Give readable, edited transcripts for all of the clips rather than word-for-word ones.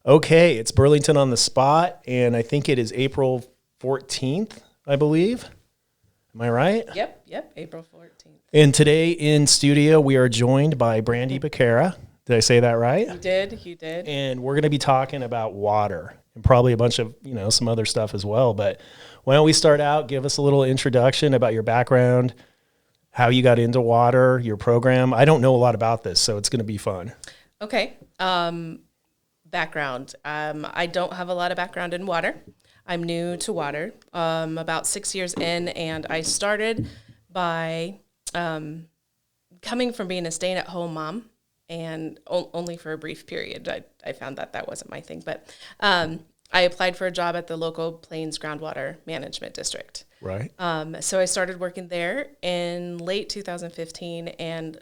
Okay, it's Burlington on the Spot, and I think it is April 14th, I believe. Am I right? Yep, April 14th. And today in studio, we are joined by Brandi Baquera. Did I say that right? You did. And we're going to be talking about water and probably a bunch of, some other stuff as well. But why don't we start out, give us a little introduction about your background, how you got into water, your program. I don't know a lot about this, so it's going to be fun. Okay. Background. I don't have a lot of background in water. I'm new to water, about 6 years in, and I started by coming from being a stay-at-home mom, and only for a brief period. I found that wasn't my thing, but I applied for a job at the local Plains Groundwater Management District. Right. So I started working there in late 2015 and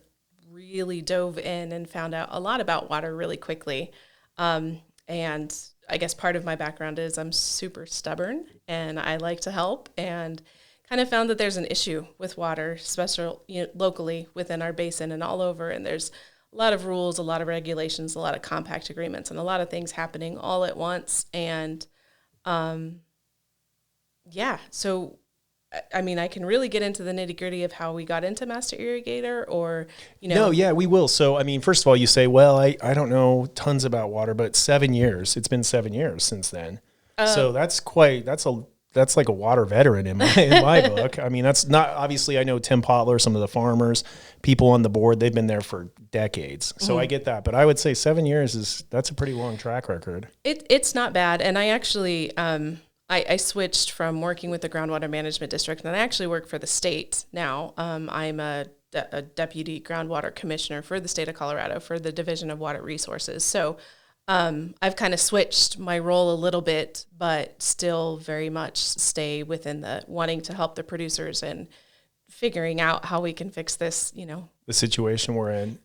really dove in and found out a lot about water really quickly. And I guess part of my background is I'm super stubborn and I like to help, and kind of found that there's an issue with water, especially locally within our basin and all over. And there's a lot of rules, a lot of regulations, a lot of compact agreements, and a lot of things happening all at once. And so I mean, I can really get into the nitty gritty of how we got into Master Irrigator, or, No, yeah, we will. So, I mean, first of all, you say, well, I don't know tons about water, but 7 years, it's been 7 years since then. So that's like a water veteran in my book. I mean, that's not, obviously I know Tim Potler, some of the farmers, people on the board, they've been there for decades. So I get that, but I would say 7 years that's a pretty long track record. It's not bad. And I actually, I switched from working with the Groundwater Management District, and I actually work for the state now. I'm a deputy groundwater commissioner for the state of Colorado for the Division of Water Resources. So I've kind of switched my role a little bit, but still very much stay within the wanting to help the producers and figuring out how we can fix this, The situation we're in.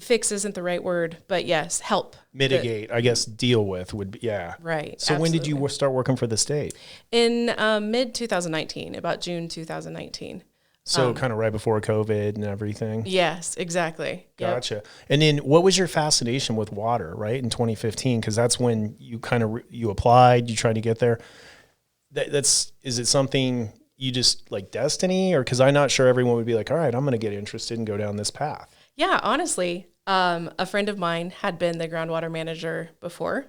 Fix isn't the right word, but yes, help. Mitigate, I guess, deal with would be, yeah. Right. So absolutely. when did you start working for the state? In mid-2019, about June 2019. So kind of right before COVID and everything? Yes, exactly. Gotcha. Yep. And then what was your fascination with water, right, in 2015? Because that's when you kind of, you applied, you tried to get there. Is it something you just like destiny? Or because I'm not sure everyone would be like, all right, I'm going to get interested and go down this path. Yeah, honestly, a friend of mine had been the groundwater manager before,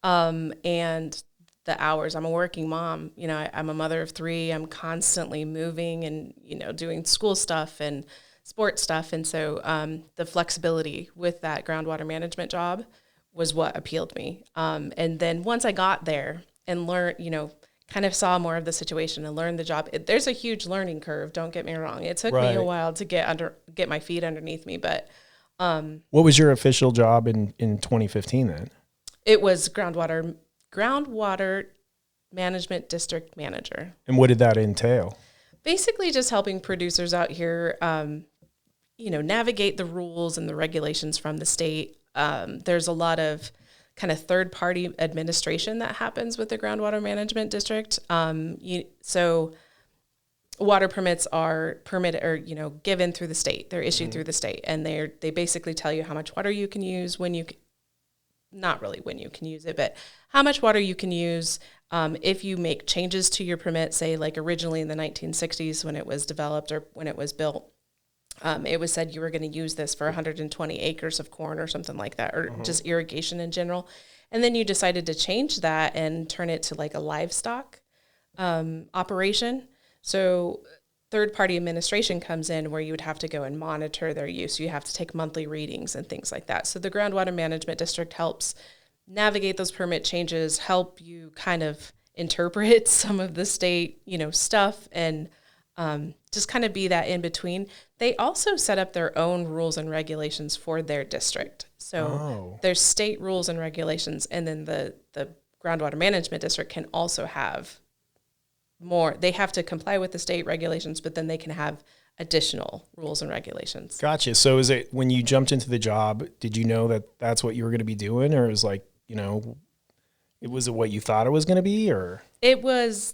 and the hours, I'm a working mom, I'm a mother of three, I'm constantly moving and, doing school stuff and sports stuff. And so the flexibility with that groundwater management job was what appealed me. And then once I got there and learned, kind of saw more of the situation and learned the job, there's a huge learning curve. Don't get me wrong. It took me a while to get my feet underneath me, but what was your official job in 2015 then? It was groundwater management district manager. And what did that entail? Basically just helping producers out here, navigate the rules and the regulations from the state. There's a lot of kind of third-party administration that happens with the groundwater management district. So water permits are permitted or, given through the state. They're issued through the state, and they basically tell you how much water you can use, not really when you can use it, but how much water you can use. If you make changes to your permit, say like originally in the 1960s when it was developed or when it was built, it was said you were going to use this for 120 acres of corn or something like that, or just irrigation in general. And then you decided to change that and turn it to like a livestock operation. So third-party administration comes in where you would have to go and monitor their use. You have to take monthly readings and things like that. So the Groundwater Management District helps navigate those permit changes, help you kind of interpret some of the state, stuff, and just kind of be that in between. They also set up their own rules and regulations for their district. So there's state rules and regulations, and then the Groundwater Management District can also have more. They have to comply with the state regulations, but then they can have additional rules and regulations. Gotcha. So is it, when you jumped into the job, did you know that that's what you were going to be doing, or is like, was it what you thought it was going to be, or? It was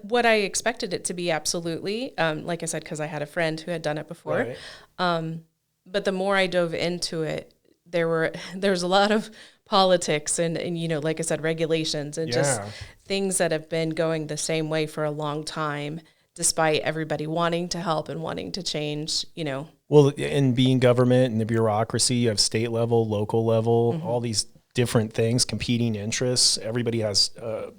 what I expected it to be, absolutely. Like I said, because I had a friend who had done it before. Right. But the more I dove into it, there's a lot of politics and, you know, like I said, regulations and just things that have been going the same way for a long time, despite everybody wanting to help and wanting to change, you know. Well, and being government and the bureaucracy, you have state level, local level, all these different things, competing interests. Everybody has,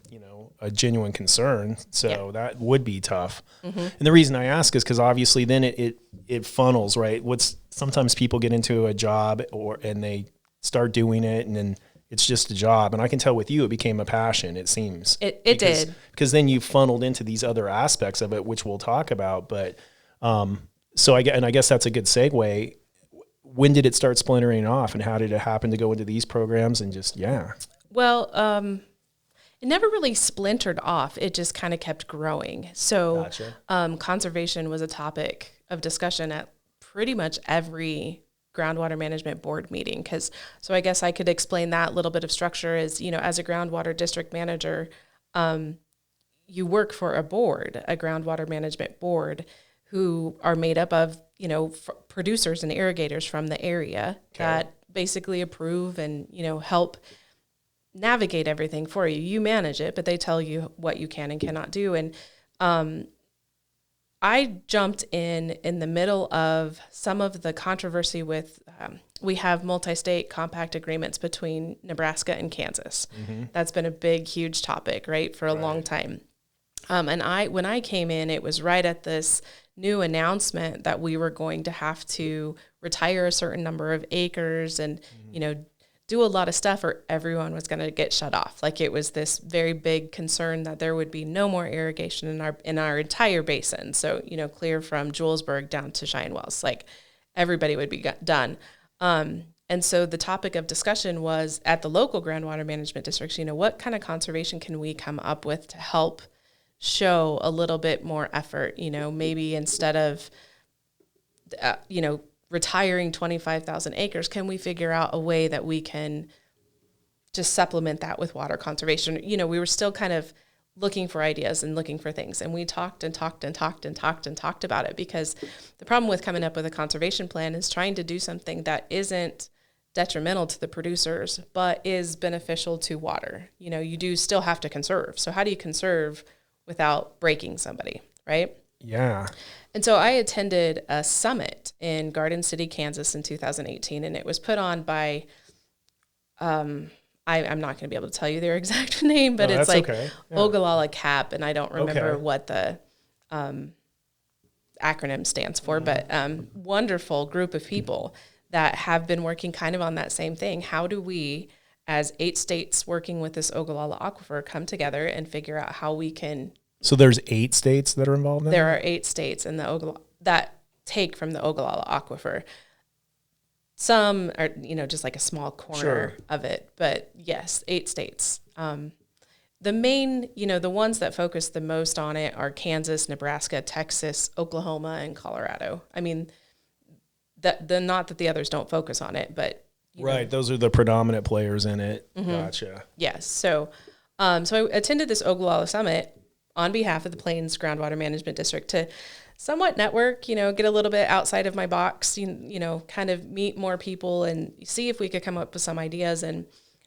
you know, a genuine concern. So that would be tough. And the reason I ask is because obviously then it funnels, right? Sometimes people get into a job and they start doing it and then it's just a job. And I can tell with you, it became a passion, it seems. It did. Because then you funneled into these other aspects of it, which we'll talk about. But so I guess that's a good segue. When did it start splintering off and how did it happen to go into these programs and just, Well, it never really splintered off. It just kind of kept growing. So conservation was a topic of discussion at pretty much every groundwater management board meeting. So I guess I could explain that little bit of structure is, you know, as a groundwater district manager, you work for a board, a groundwater management board, who are made up of, you know, producers and irrigators from the area that basically approve and, you know, help navigate everything for you. You manage it, but they tell you what you can and cannot do. And I jumped in the middle of some of the controversy with, we have multi-state compact agreements between Nebraska and Kansas. That's been a big, huge topic, right, for a long time. And when I came in, it was right at this new announcement that we were going to have to retire a certain number of acres and, you know, do a lot of stuff or everyone was going to get shut off. Like it was this very big concern that there would be no more irrigation in our entire basin. So, you know, clear from Julesburg down to Cheyenne Wells, like everybody would be done. And so the topic of discussion was at the local groundwater management districts, you know, what kind of conservation can we come up with to help show a little bit more effort, you know, maybe instead of, you know, retiring 25,000 acres, can we figure out a way that we can just supplement that with water conservation? You know, we were still kind of looking for ideas and looking for things. And we talked about it because the problem with coming up with a conservation plan is trying to do something that isn't detrimental to the producers, but is beneficial to water. You know, you do still have to conserve. So how do you conserve without breaking somebody, right? Yeah. And so I attended a summit in Garden City, Kansas in 2018, and it was put on by, I'm not going to be able to tell you their exact name, but it's like Ogallala CAP, and I don't remember what the acronym stands for, but wonderful group of people that have been working kind of on that same thing. How do we, as 8 states working with this Ogallala aquifer, come together and figure out how we can... So there's 8 states that are involved in There are 8 states in the that take from the Ogallala aquifer. Some are, you know, just like a small corner of it, but yes, 8 states. The main, you know, the ones that focus the most on it are Kansas, Nebraska, Texas, Oklahoma, and Colorado. I mean, not that the others don't focus on it, but right, know. Those are the predominant players in it. Gotcha. Yes. So I attended this Ogallala Summit on behalf of the Plains Groundwater Management District to somewhat network, you know, get a little bit outside of my box, you know, kind of meet more people and see if we could come up with some ideas. And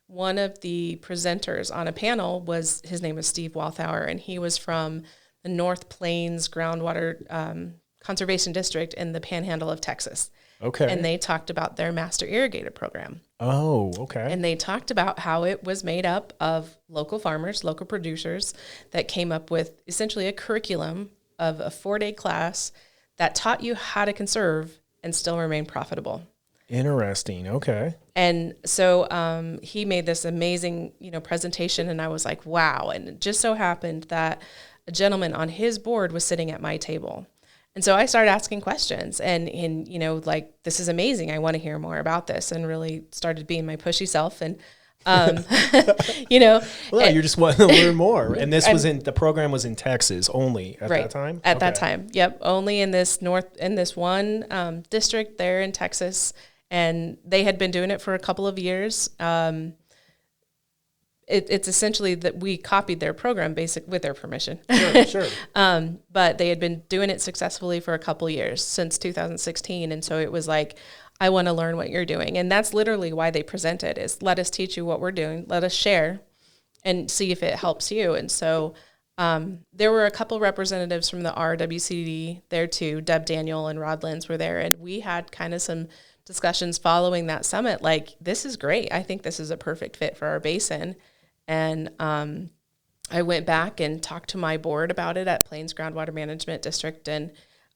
one of the presenters on a panel his name was Steve Walthour, and he was from the North Plains Groundwater Conservation District in the Panhandle of Texas. Okay. And they talked about their Master Irrigator Program. Oh, okay. And they talked about how it was made up of local farmers, local producers that came up with essentially a curriculum of a 4-day class that taught you how to conserve and still remain profitable. Interesting. Okay. And so he made this amazing, you know, presentation, and I was like, wow. And it just so happened that a gentleman on his board was sitting at my table. And so I started asking questions and, you know, like, this is amazing. I want to hear more about this, and really started being my pushy self. And, you know, well, you just want to learn more. And this the program was in Texas only at that time? At that time. Yep. Only in this one district there in Texas. And they had been doing it for a couple of years. And it's essentially that we copied their program with their permission. Sure. But they had been doing it successfully for a couple years, since 2016. And so it was like, I want to learn what you're doing. And that's literally why they presented, is let us teach you what we're doing. Let us share and see if it helps you. And so there were a couple representatives from the RWCD there too. Deb Daniel and Rod Lenz were there. And we had kind of some discussions following that summit, like, this is great. I think this is a perfect fit for our basin. And I went back and talked to my board about it at Plains Groundwater Management District. And,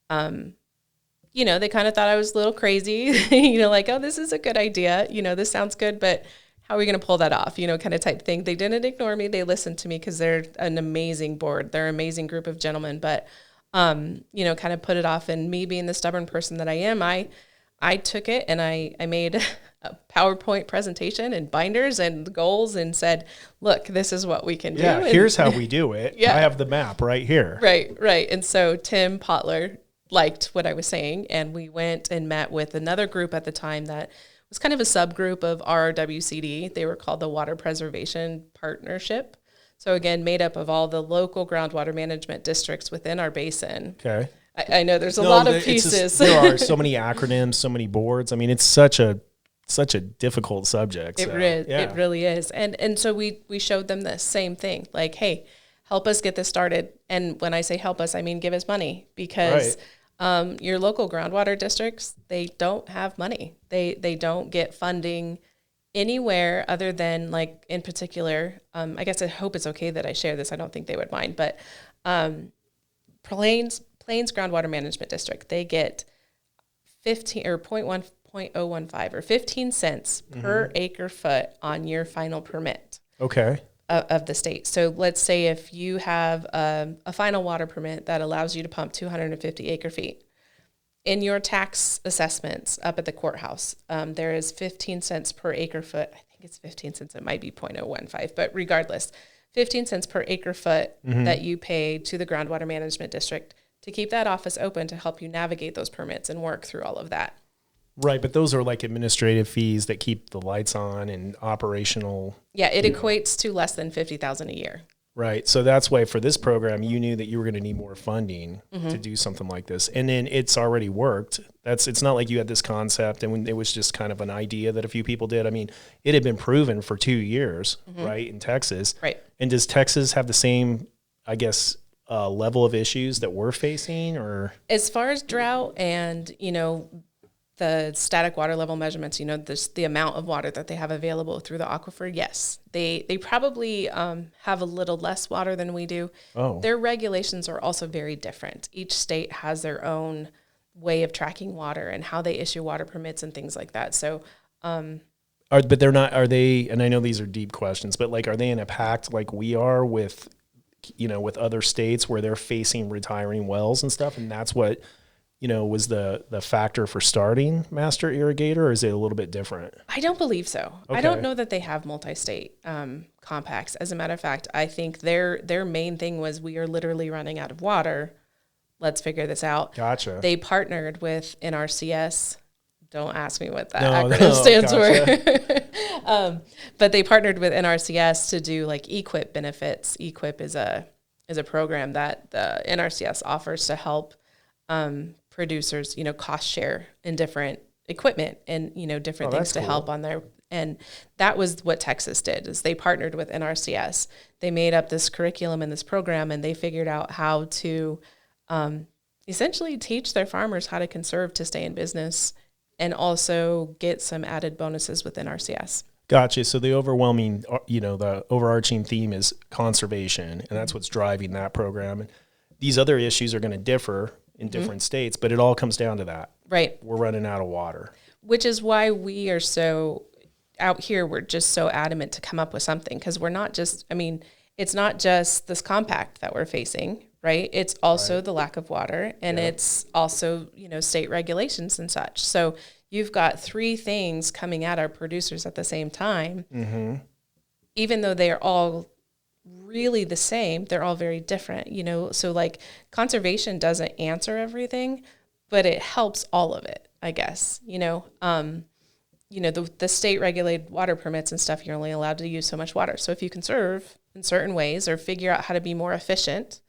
they kind of thought I was a little crazy, like, oh, this is a good idea. This sounds good, but how are we going to pull that off? Kind of type thing. They didn't ignore me. They listened to me because they're an amazing board. They're an amazing group of gentlemen, but, kind of put it off. And me being the stubborn person that I am, I took it and I made a PowerPoint presentation and binders and goals and said, look, this is what we can do. Yeah, here's how we do it. Yeah. I have the map right here. Right. And so Tim Potler liked what I was saying, and we went and met with another group at the time that was kind of a subgroup of RWCD. They were called the Water Preservation Partnership. So again, made up of all the local groundwater management districts within our basin. Okay. I know there's a lot of pieces. There are so many acronyms, so many boards. I mean, it's such a difficult subject. It really is. And so we showed them the same thing, like, hey, help us get this started. And when I say help us, I mean give us money, because your local groundwater districts, they don't have money. They don't get funding anywhere other than, like, in particular, I guess I hope it's okay that I share this. I don't think they would mind, but Plains Groundwater Management District, they get 15 or 0.015 or 15 cents per acre foot on your final permit. Okay. Of the state. So let's say if you have a final water permit that allows you to pump 250 acre feet, in your tax assessments up at the courthouse, there is 15 cents per acre foot. I think it's 15 cents. It might be 0.015, but regardless, 15 cents per acre foot that you pay to the groundwater management district to keep that office open to help you navigate those permits and work through all of that. Right, but those are like administrative fees that keep the lights on and operational. Yeah, it equates to less than $50,000 a year. Right, so that's why for this program, you knew that you were going to need more funding to do something like this, and then it's already worked. It's not like you had this concept and when it was just kind of an idea that a few people did. I mean, it had been proven for 2 years, right, in Texas. Right. And does Texas have the same, I guess, level of issues that we're facing, or as far as drought and the static water level measurements, the amount of water that they have available through the aquifer? Yes, they probably have a little less water than we do. Oh. Their regulations are also very different. Each state has their own way of tracking water and how they issue water permits and things like that. So but they're not, are they, and I know these are deep questions, but like, are they in a pact like we are with with other states where they're facing retiring wells and stuff, and that's what was the factor for starting Master Irrigator, or is it a little bit different? I don't believe so. Okay. I don't know that they have multi-state compacts. As a matter of fact, I think their main thing was, we are literally running out of water. Let's figure this out. Gotcha. They partnered with NRCS. Don't ask me what that acronym acronym stands gotcha. for. But they partnered with NRCS to do like EQIP benefits. EQIP is a program that the NRCS offers to help producers, cost share in different equipment and, different things to help on their, and that was what Texas did, is they partnered with NRCS. They made up this curriculum and this program, and they figured out how to essentially teach their farmers how to conserve to stay in business and also get some added bonuses with NRCS. Gotcha. So the overwhelming, the overarching theme is conservation, and that's what's driving that program. And these other issues are going to differ in different states, but it all comes down to that. Right. We're running out of water. Which is why we are so, out here, we're just so adamant to come up with something, because we're not just, it's not just this compact that we're facing, right? It's also the lack of water, and it's also, state regulations and such. So you've got three things coming at our producers at the same time, even though they are all really the same, they're all very different, so like conservation doesn't answer everything, but it helps all of it, I guess, the state regulated water permits and stuff, you're only allowed to use so much water. So if you conserve in certain ways or figure out how to be more efficient,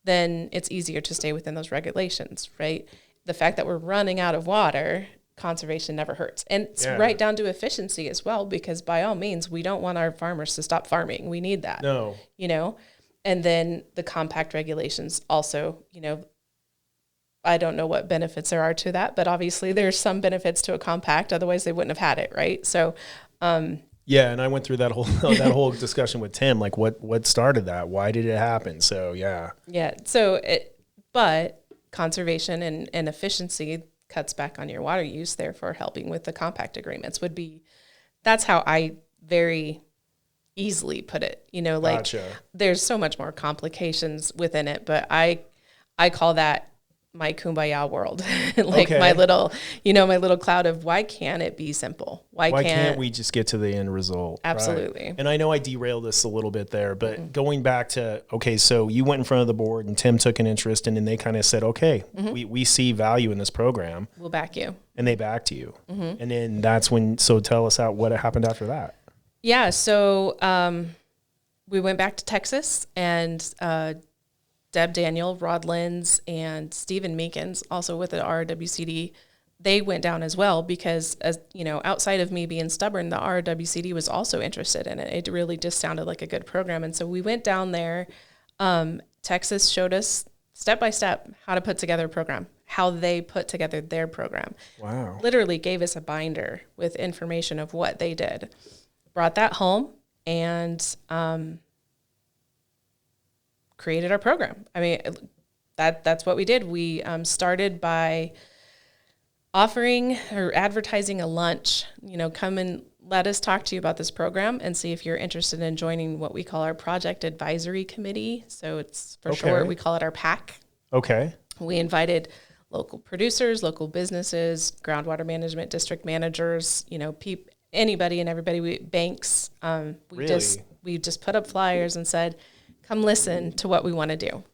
then it's easier to stay within those regulations, right? The fact that we're running out of water, conservation never hurts. And it's right down to efficiency as well, because by all means, we don't want our farmers to stop farming. We need that. No. And then the compact regulations also, I don't know what benefits there are to that, but obviously there's some benefits to a compact. Otherwise they wouldn't have had it. Right. So, yeah. And I went through that whole discussion with Tim, like what started that? Why did it happen? So, yeah. Yeah. But conservation and efficiency cuts back on your water use, therefore helping with the compact agreements that's how I very easily put it, Gotcha. There's so much more complications within it, but I call that my kumbaya world, my little cloud of why can't it be simple? Why can't we just get to the end result? Absolutely. Right? And I know I derailed this a little bit there, but going back to, okay, so you went in front of the board and Tim took an interest and then they kind of said, okay, we see value in this program. We'll back you. And they backed you. And then that's when, so tell us what happened after that. Yeah. So, we went back to Texas and, Deb Daniel, Rod Lenz, and Stephen Meekins, also with the RWCD, they went down as well because, as outside of me being stubborn, the RWCD was also interested in it. It really just sounded like a good program. And so we went down there. Texas showed us step by step how to put together a program, how they put together their program. Wow. Literally gave us a binder with information of what they did. Brought that home and created our program. I mean, that's what we did. We started by offering or advertising a lunch, come and let us talk to you about this program and see if you're interested in joining what we call our Project Advisory Committee. So it's for short, we call it our PAC. Okay. We invited local producers, local businesses, groundwater management district managers, anybody and everybody, banks. We just put up flyers and said, come listen to what we want to do.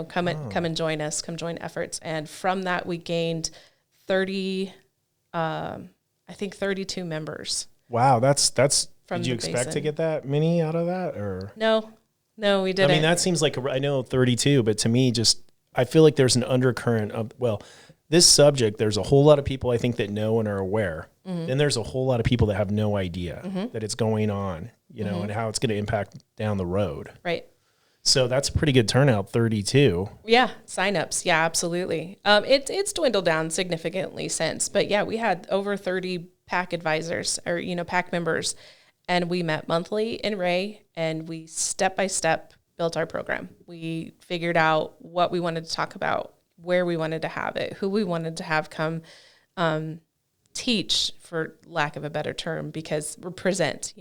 Come and join us, come join efforts. And from that, we gained 32 members. Wow. That's, from did you expect to get that many out of that or? No, we didn't. I mean, that seems like, I know 32, but to me, I feel like there's an undercurrent of, this subject, there's a whole lot of people I think that know and are aware. Then there's a whole lot of people that have no idea that it's going on, and how it's going to impact down the road. Right. So that's a pretty good turnout, 32. Yeah, signups. Yeah, absolutely. It's dwindled down significantly since, but yeah, we had over 30 PAC advisors or, PAC members, and we met monthly in Ray, and we step by step built our program. We figured out what we wanted to talk about, where we wanted to have it, who we wanted to have come teach, for lack of a better term, because present,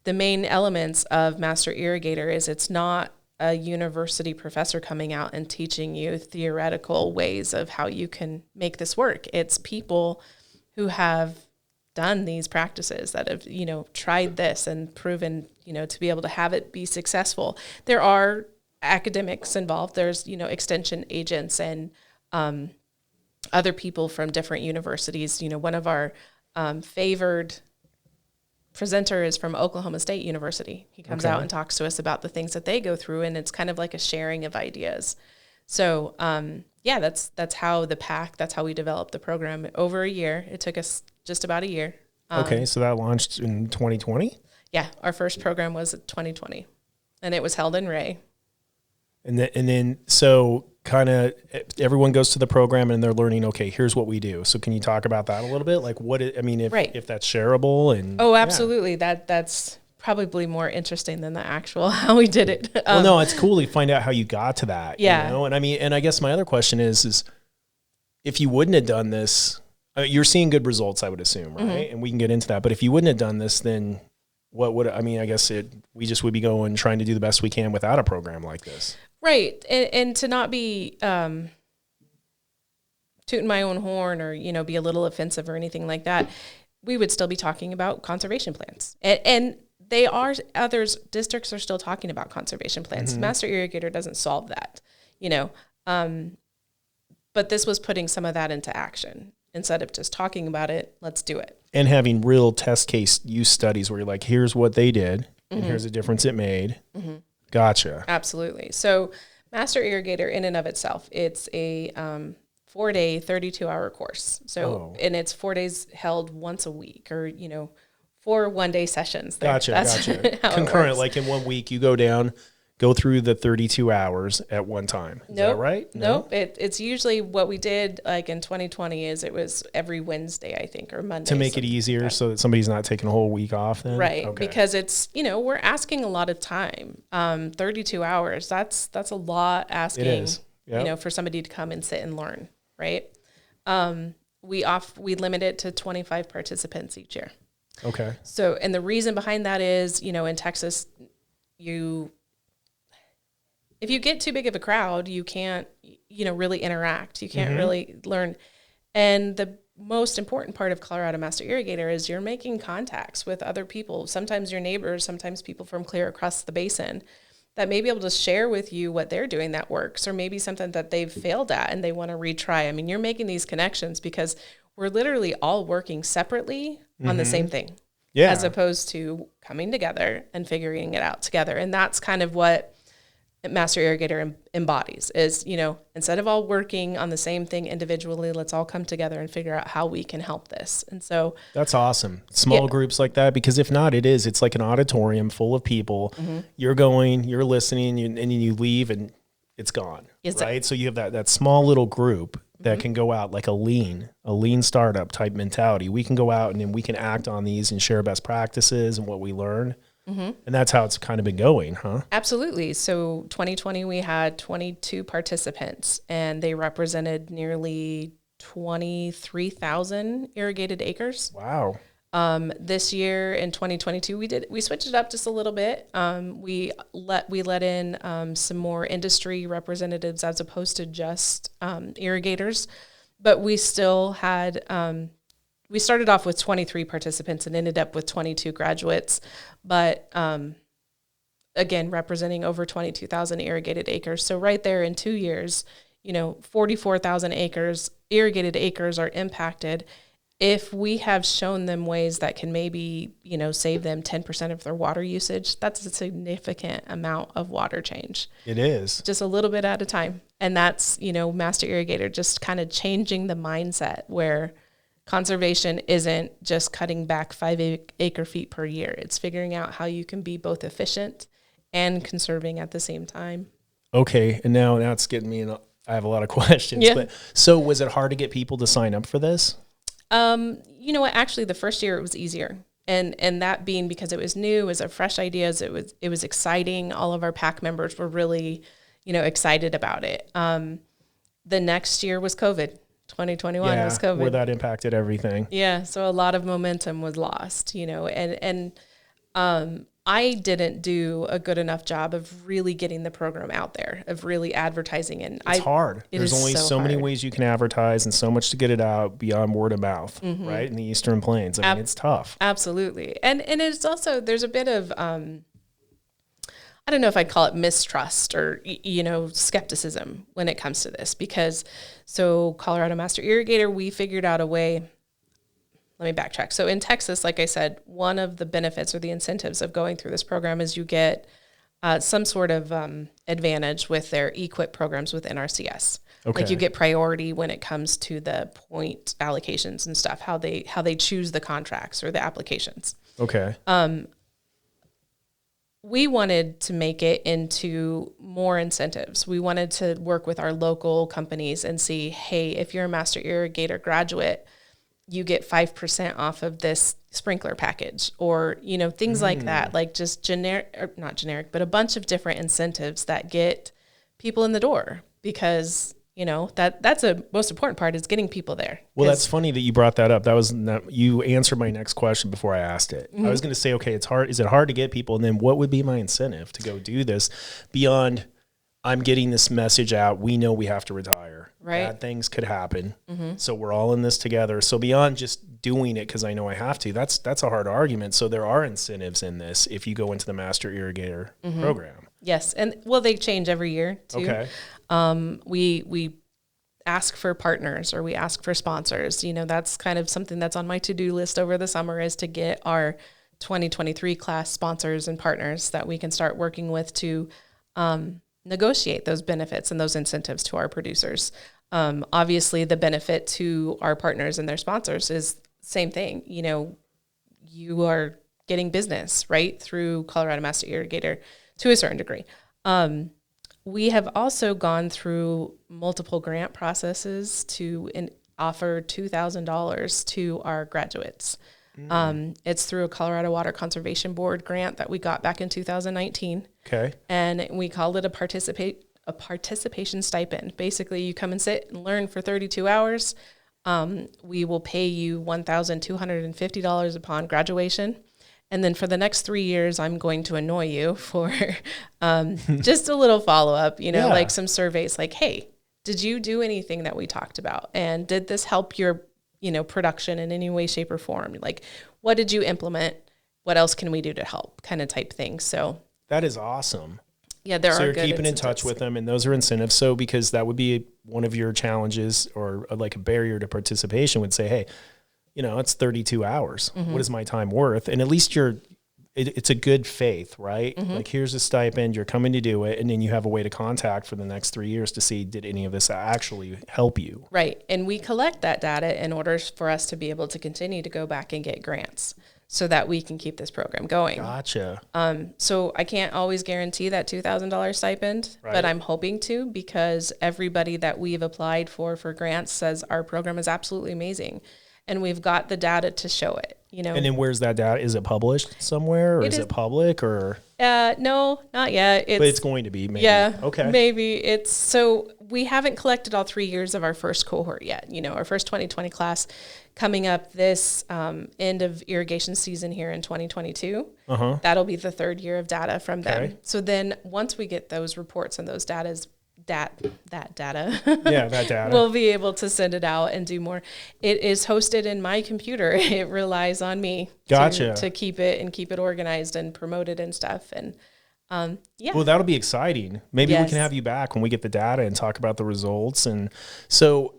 the main elements of Master Irrigator is it's not a university professor coming out and teaching you theoretical ways of how you can make this work. It's people who have done these practices that have, tried this and proven, to be able to have it be successful. There are academics involved. There's, extension agents and other people from different universities. One of our favored presenter is from Oklahoma State University. He comes out and talks to us about the things that they go through, and it's kind of like a sharing of ideas. So, that's how the PAC, that's how we developed the program over a year. It took us just about a year. So that launched in 2020? Yeah, our first program was 2020, and it was held in Ray. And then so kind of everyone goes to the program and they're learning, okay, here's what we do. So can you talk about that a little bit? Like if that's shareable and. Oh, absolutely. Yeah. That's probably more interesting than the actual, how we did it. Well, no, it's cool to find out how you got to that. Yeah. And I guess my other question is if you wouldn't have done this, you're seeing good results, I would assume, right? And we can get into that, but if you wouldn't have done this, then what would, I guess we just would be going, trying to do the best we can without a program like this. Right. And to not be tooting my own horn or, be a little offensive or anything like that, we would still be talking about conservation plans. And districts are still talking about conservation plans. Master Irrigator doesn't solve that, but this was putting some of that into action. instead of just talking about it, let's do it. And having real test case use studies where you're like, here's what they did, and here's the difference it made. Gotcha. Absolutely. So Master Irrigator in and of itself, it's a 4-day, 32-hour course. So, and it's 4 days held once a week, or, 4 one-day sessions. Gotcha. Concurrent, like in 1 week, you go through the 32 hours at one time. Is that right? Nope. It's usually what we did like in 2020 is it was every Wednesday, I think, or Monday. To make it easier so that somebody's not taking a whole week off then? Right. Okay. Because it's, we're asking a lot of time. 32 hours, that's a lot asking, it is. Yep. For somebody to come and sit and learn, right? We limit it to 25 participants each year. Okay. So, and the reason behind that is, in Texas, if you get too big of a crowd, you can't, really interact. You can't really learn. And the most important part of Colorado Master Irrigator is you're making contacts with other people, sometimes your neighbors, sometimes people from clear across the basin that may be able to share with you what they're doing that works, or maybe something that they've failed at and they want to retry. I mean, you're making these connections because we're literally all working separately on the same thing, as opposed to coming together and figuring it out together. And that's kind of what Master Irrigator embodies is, instead of all working on the same thing individually, let's all come together and figure out how we can help this. And so that's awesome. Small groups like that, because if not, it's like an auditorium full of people. You're going, you're listening, and then you leave and it's gone. Right. So you have that small little group that can go out like a lean startup type mentality. We can go out and then we can act on these and share best practices and what we learn. And that's how it's kind of been going, huh? Absolutely. So 2020, we had 22 participants, and they represented nearly 23,000 irrigated acres. Wow. This year in 2022, we switched it up just a little bit. We let in some more industry representatives as opposed to just irrigators, but we still had. We started off with 23 participants and ended up with 22 graduates, but again, representing over 22,000 irrigated acres. So right there in 2 years, 44,000 irrigated acres are impacted. If we have shown them ways that can maybe, save them 10% of their water usage, that's a significant amount of water change. It is. Just a little bit at a time. And that's, Master Irrigator just kind of changing the mindset where conservation isn't just cutting back 5 acre feet per year. It's figuring out how you can be both efficient and conserving at the same time. Okay. And now it's getting me in. I have a lot of questions. Yeah. But so was it hard to get people to sign up for this? You know what? Actually, the first year it was easier. And that being because it was new, it was a fresh ideas. It was exciting. All of our PAC members were really, excited about it. The next year was COVID. 2021 was COVID. Where that impacted everything. Yeah. So a lot of momentum was lost, and I didn't do a good enough job of really getting the program out there, of really advertising. And it's hard. There's only so many ways you can advertise and so much to get it out beyond word of mouth, right? In the Eastern Plains. I mean, it's tough. Absolutely. And it's also, there's a bit of, I don't know if I'd call it mistrust or, skepticism when it comes to this, because so Colorado Master Irrigator, we figured out a way. Let me backtrack. So in Texas, like I said, one of the benefits or the incentives of going through this program is you get some sort of advantage with their equip programs with NRCS. Okay. Like you get priority when it comes to the point allocations and stuff, how they choose the contracts or the applications. Okay. We wanted to make it into more incentives. We wanted to work with our local companies and see, hey, if you're a Master Irrigator graduate, you get 5% off of this sprinkler package, or, things like that, like just not generic, but a bunch of different incentives that get people in the door, because that's a most important part is getting people there. Well, that's funny that you brought that up. You answered my next question before I asked it. I was going to say, okay, it's hard. Is it hard to get people? And then what would be my incentive to go do this beyond I'm getting this message out? We know we have to retire. Right. Bad things could happen. So we're all in this together. So beyond just doing it because I know I have to, that's a hard argument. So there are incentives in this if you go into the Master Irrigator program. Yes. And they change every year too. Okay. We ask for partners or we ask for sponsors. That's kind of something that's on my to-do list over the summer, is to get our 2023 class sponsors and partners that we can start working with to negotiate those benefits and those incentives to our producers. Obviously, the benefit to our partners and their sponsors is same thing. You are getting business, right, through Colorado Master Irrigator to a certain degree. We have also gone through multiple grant processes to offer $2,000 to our graduates. It's through a Colorado Water Conservation Board grant that we got back in 2019. Okay. And we called it a participation stipend. Basically, you come and sit and learn for 32 hours. We will pay you $1,250 upon graduation. And then for the next 3 years, I'm going to annoy you for just a little follow-up, like some surveys like, hey, did you do anything that we talked about? And did this help your, production in any way, shape, or form? Like, what did you implement? What else can we do to help, kind of type thing? So that is awesome. Yeah, there are. So you're good keeping in touch with them, and those are incentives. So because that would be one of your challenges, or like a barrier to participation, would say, hey, it's 32 hours. Mm-hmm. What is my time worth? And at least it's a good faith, right? Mm-hmm. Like, here's a stipend, you're coming to do it. And then you have a way to contact for the next 3 years to see, did any of this actually help you? Right. And we collect that data in order for us to be able to continue to go back and get grants so that we can keep this program going. Gotcha. So I can't always guarantee that $2,000 stipend, right, but I'm hoping to, because everybody that we've applied for grants says our program is absolutely amazing. And we've got the data to show it, And then where's that data? Is it published somewhere, or is it public, or? No, not yet. But it's going to be, maybe. Yeah. Okay. Maybe so we haven't collected all 3 years of our first cohort yet. Our first 2020 class coming up this end of irrigation season here in 2022. Uh-huh. That'll be the third year of data from them. So then once we get those reports and those data, we'll be able to send it out and do more. It is hosted in my computer. It relies on me to keep it organized and promote it and stuff. And well, that'll be exciting. Maybe we can have you back when we get the data and talk about the results. And so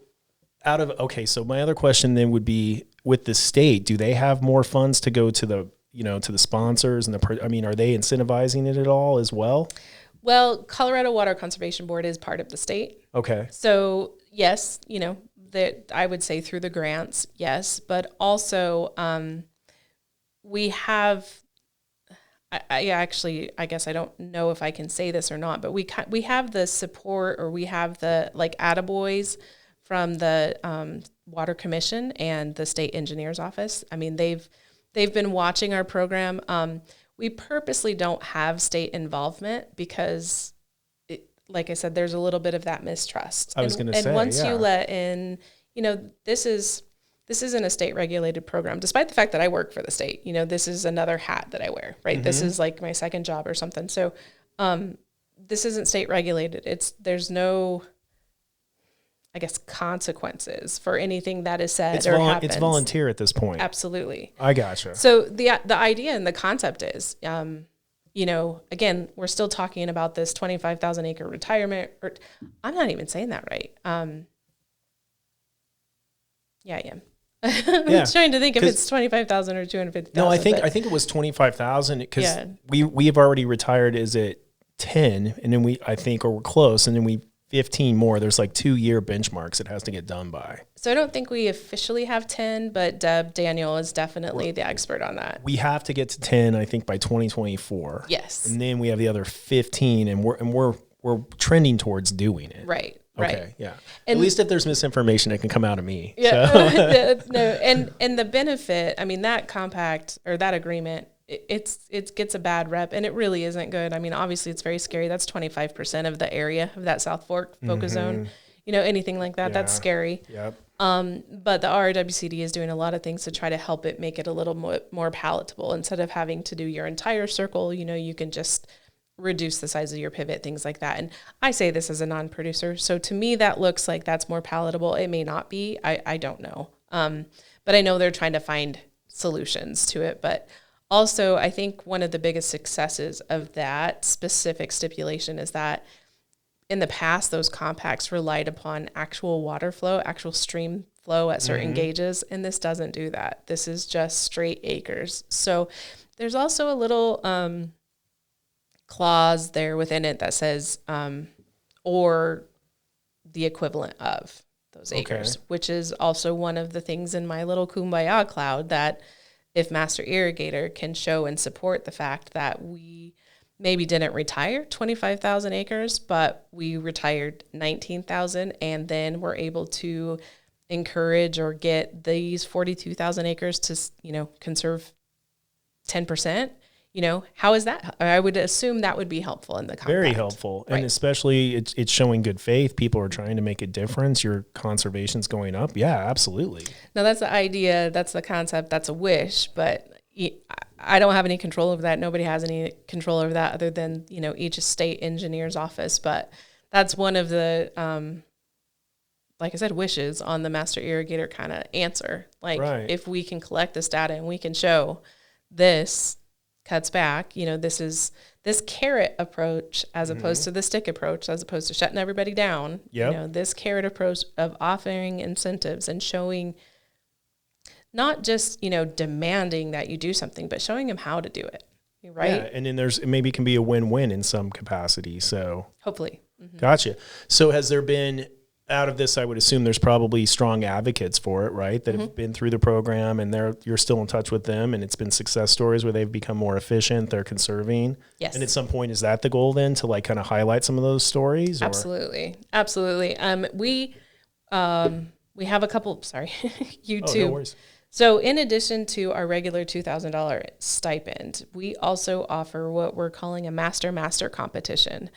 so my other question then would be, with the state, do they have more funds to go to the to the sponsors, and are they incentivizing it at all as well? Well, Colorado Water Conservation Board is part of the state. Okay. So yes, that I would say through the grants, yes, but also we have. I guess I don't know if I can say this or not, but we have the support, or we have the attaboys from the Water Commission and the State Engineer's Office. I mean, they've been watching our program. We purposely don't have state involvement because, like I said, there's a little bit of that mistrust. I was going to say, and once you let in, this isn't a state regulated program, despite the fact that I work for the state. This is another hat that I wear, right? Mm-hmm. This is like my second job or something. So, this isn't state regulated. There's no, I guess, consequences for anything that is said or happens. It's volunteer at this point. Absolutely. I gotcha. So the idea and the concept is, again, we're still talking about this 25,000 acre retirement, or I'm not even saying that right. Yeah, I am. I'm trying to think if it's 25,000 or 250,000. No, I think it was 25,000, because we have already retired. Is it 10? And then we're close. And then 15 more. There's like 2-year benchmarks it has to get done by. So I don't think we officially have 10, but Daniel is definitely the expert on that. We have to get to 10, I think, by 2024. Yes. And then we have the other 15, and we're trending towards doing it. Right. Okay. Right. Yeah. And at least if there's misinformation, it can come out of me. Yeah. So. No. And the benefit, I mean, that compact or that agreement, it gets a bad rep, and it really isn't good. I mean, obviously it's very scary. That's 25% of the area of that South Fork focus zone. Anything like that, that's scary. Yep. But the RWCD is doing a lot of things to try to help it make it a little more palatable. Instead of having to do your entire circle, you can just reduce the size of your pivot, things like that. And I say this as a non-producer, so to me that looks like that's more palatable. It may not be. I don't know. But I know they're trying to find solutions to it. But also, I think one of the biggest successes of that specific stipulation is that in the past, those compacts relied upon actual water flow, actual stream flow at certain gauges, and this doesn't do that. This is just straight acres. So there's also a little clause there within it that says, or the equivalent of those acres, which is also one of the things in my little kumbaya cloud, that if Master Irrigator can show and support the fact that we maybe didn't retire 25,000 acres, but we retired 19,000, and then we're able to encourage or get these 42,000 acres to, conserve 10%, how is that? I would assume that would be helpful in the compact. Very helpful. Right. And especially it's showing good faith. People are trying to make a difference. Your conservation's going up. Yeah, absolutely. Now that's the idea. That's the concept. That's a wish, but I don't have any control over that. Nobody has any control over that other than, each state engineer's office. But that's one of the, like I said, wishes on the Master Irrigator kind of answer. Like if we can collect this data and we can show this cuts back, this carrot approach as opposed to the stick approach, as opposed to shutting everybody down, this carrot approach of offering incentives and showing, not just, demanding that you do something, but showing them how to do it. Right. Yeah, and then maybe it can be a win-win in some capacity. So hopefully. Gotcha. So has there been, out of this, I would assume there's probably strong advocates for it, right? That have been through the program, and you're still in touch with them, and it's been success stories where they've become more efficient, they're conserving. Yes. And at some point, is that the goal then, to like kind of highlight some of those stories? Or? Absolutely. We have a couple, YouTube. Oh, no worries. So in addition to our regular $2,000 stipend, we also offer what we're calling a master competition.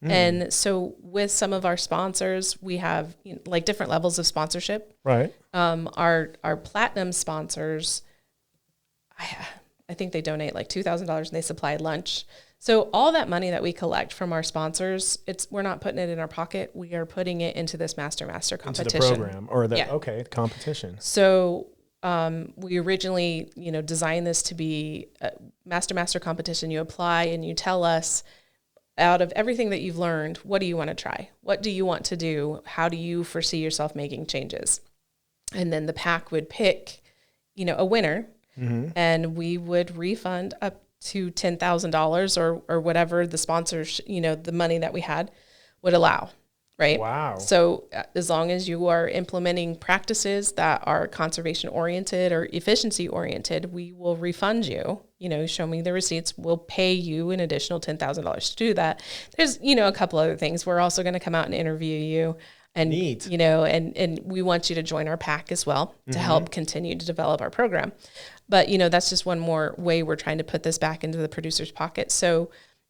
And so with some of our sponsors, we have like different levels of sponsorship. Right. Our platinum sponsors, I think they donate like $2,000 and they supply lunch. So all that money that we collect from our sponsors, we're not putting it in our pocket. We are putting it into this master competition. Into the program or the competition. So we originally, designed this to be a master competition. You apply and you tell us, out of everything that you've learned, what do you want to try? What do you want to do? How do you foresee yourself making changes? And then the PAC would pick, a winner, and we would refund up to $10,000 or whatever the sponsors, the money that we had would allow. Right. Wow. So as long as you are implementing practices that are conservation oriented or efficiency oriented, we will refund you. Show me the receipts. We'll pay you an additional $10,000 to do that. There's, a couple other things. We're also going to come out and interview you. And, Neat. And we want you to join our PAC as well to help continue to develop our program. But, that's just one more way we're trying to put this back into the producer's pocket. So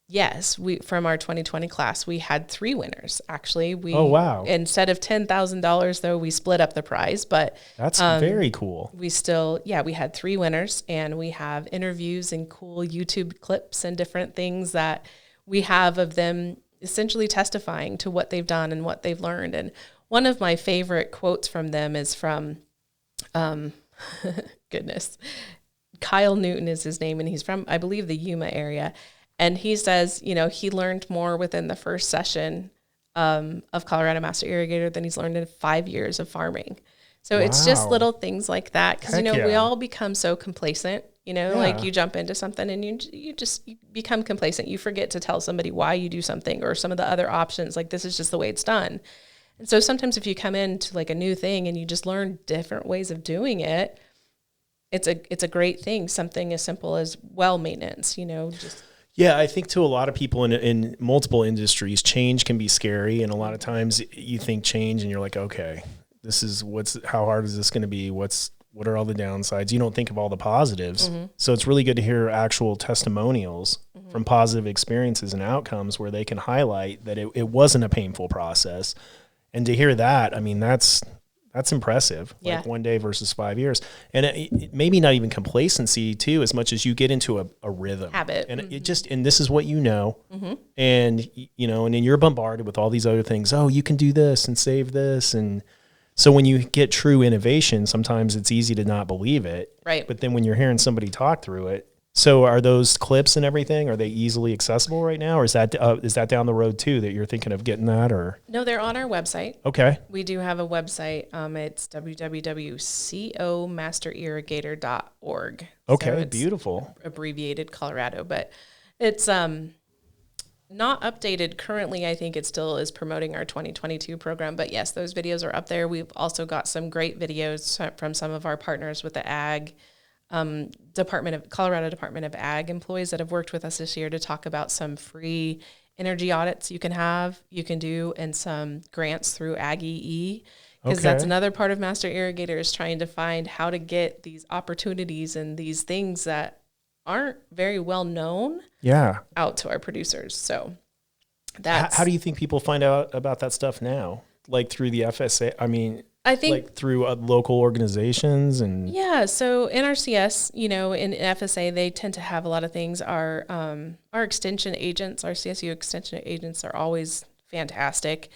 yes, from our 2020 class, we had 3 winners. Actually, oh wow! Instead of $10,000, though, we split up the prize. But that's very cool. We had 3 winners, and we have interviews and cool YouTube clips and different things that we have of them essentially testifying to what they've done and what they've learned. And one of my favorite quotes from them is from, goodness, Kyle Newton is his name, and he's from, I believe, the Yuma area. And he says, he learned more within the first session of Colorado Master Irrigator than he's learned in 5 years of farming. So it's just little things like that. Because, we all become so complacent, like you jump into something and you become complacent. You forget to tell somebody why you do something or some of the other options. Like, this is just the way it's done. And so sometimes if you come into like a new thing and you just learn different ways of doing it, it's a great thing. Something as simple as well maintenance, just... Yeah, I think to a lot of people in multiple industries, change can be scary. And a lot of times you think change and you're like, okay, how hard is this going to be? What are all the downsides? You don't think of all the positives. So it's really good to hear actual testimonials from positive experiences and outcomes where they can highlight that it wasn't a painful process. And to hear that, I mean, that's impressive. Yeah. Like 1 day versus 5 years. And it maybe not even complacency too, as much as you get into a rhythm. Habit. And and this is what and, and then you're bombarded with all these other things. Oh, you can do this and save this. And so when you get true innovation, sometimes it's easy to not believe it. Right. But then when you're hearing somebody talk through it, So are those clips and everything, are they easily accessible right now? Or is that down the road too, that you're thinking of getting that, or? No, they're on our website. Okay. We do have a website. It's www.comasterirrigator.org. Okay. So it's beautiful. abbreviated Colorado, but it's not updated currently. I think it still is promoting our 2022 program, but yes, those videos are up there. We've also got some great videos from some of our partners with the ag Colorado Department of Ag employees that have worked with us this year to talk about some free energy audits you can do, and some grants through Ag EE. Because that's another part of Master Irrigator, is trying to find how to get these opportunities and these things that aren't very well known out to our producers. So that's how do you think people find out about that stuff now? Like through the FSA? I think like through local organizations and so NRCS, in FSA, they tend to have a lot of things. Our extension agents, our CSU extension agents, are always fantastic.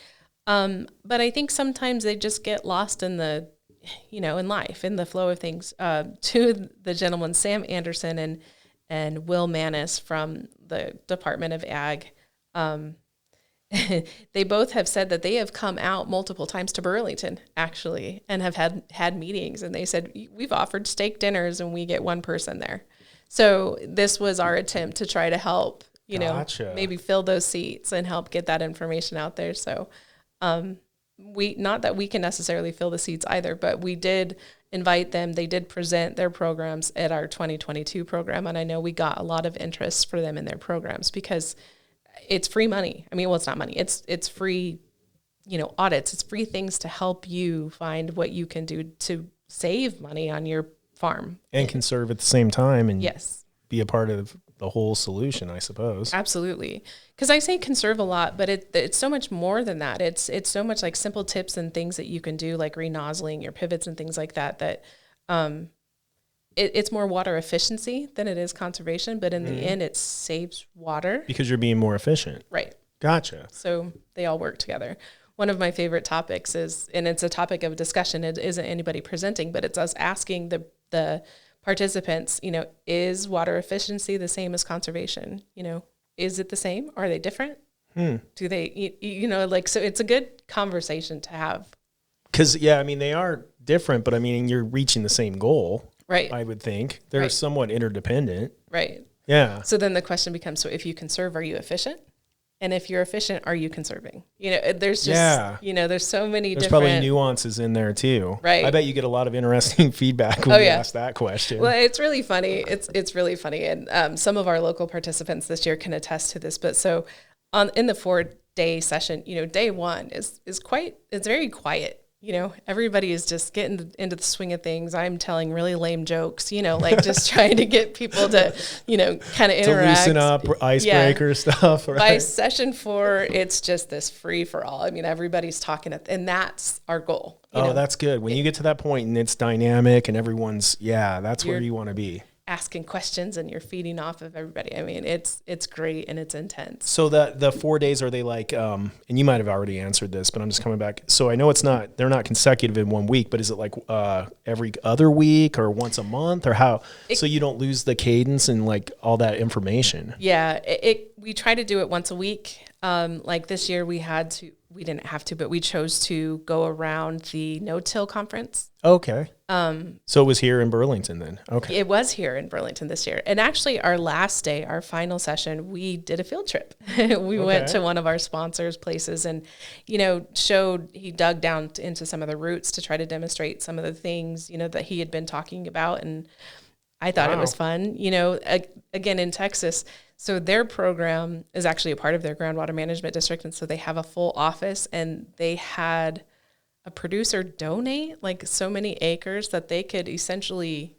But I think sometimes they just get lost in the, in life, in the flow of things. To the gentlemen, Sam Anderson and Will Manis from the Department of Ag, they both have said that they have come out multiple times to Burlington, actually, and have had meetings. And they said, we've offered steak dinners and we get one person there. So this was our attempt to try to help, maybe fill those seats and help get that information out there. So not that we can necessarily fill the seats either, but we did invite them. They did present their programs at our 2022 program. And I know we got a lot of interest for them in their programs because it's free money. It's not money. It's free, audits. It's free things to help you find what you can do to save money on your farm. And conserve at the same time and yes, be a part of the whole solution, I suppose. Absolutely. Because I say conserve a lot, but it's so much more than that. It's so much like simple tips and things that you can do, like re-nozzling your pivots and things like that, it's more water efficiency than it is conservation, but in the end, it saves water. Because you're being more efficient. Right. Gotcha. So they all work together. One of my favorite topics is, and it's a topic of discussion, it isn't anybody presenting, but it's us asking the participants, is water efficiency the same as conservation? Is it the same? Are they different? Do they, so it's a good conversation to have. Because, they are different, but you're reaching the same goal. Right. I would think. They're somewhat interdependent. Right. Yeah. So then the question becomes, so if you conserve, are you efficient? And if you're efficient, are you conserving? There's just, there's so many There's different. probably nuances in there too. Right. I bet you get a lot of interesting feedback when you ask that question. Well, it's really funny. It's really funny. And some of our local participants this year can attest to this. But so in the 4-day session, day one is very quiet. Everybody is just getting into the swing of things. I'm telling really lame jokes, just trying to get people to, kind of interact. To loosen up, icebreaker stuff. Right? By session 4, it's just this free for all. Everybody's talking, and that's our goal. That's good. When you get to that point and it's dynamic and everyone's, that's where you want to be. Asking questions and you're feeding off of everybody. It's great and it's intense. So the 4 days, are they like, and you might have already answered this, but I'm just coming back. So I know they're not consecutive in 1 week, but is it like every other week or once a month or how? So you don't lose the cadence and like all that information. Yeah, we try to do it once a week. Like this year we didn't have to, but we chose to go around the no-till conference. Okay. So it was here in Burlington then. Okay. It was here in Burlington this year. And actually our last day, our final session, we did a field trip. We went to one of our sponsors' places and, he dug down into some of the roots to try to demonstrate some of the things, that he had been talking about. And I thought it was fun, again, in Texas. So their program is actually a part of their groundwater management district. And so they have a full office and they had a producer donate like so many acres that they could essentially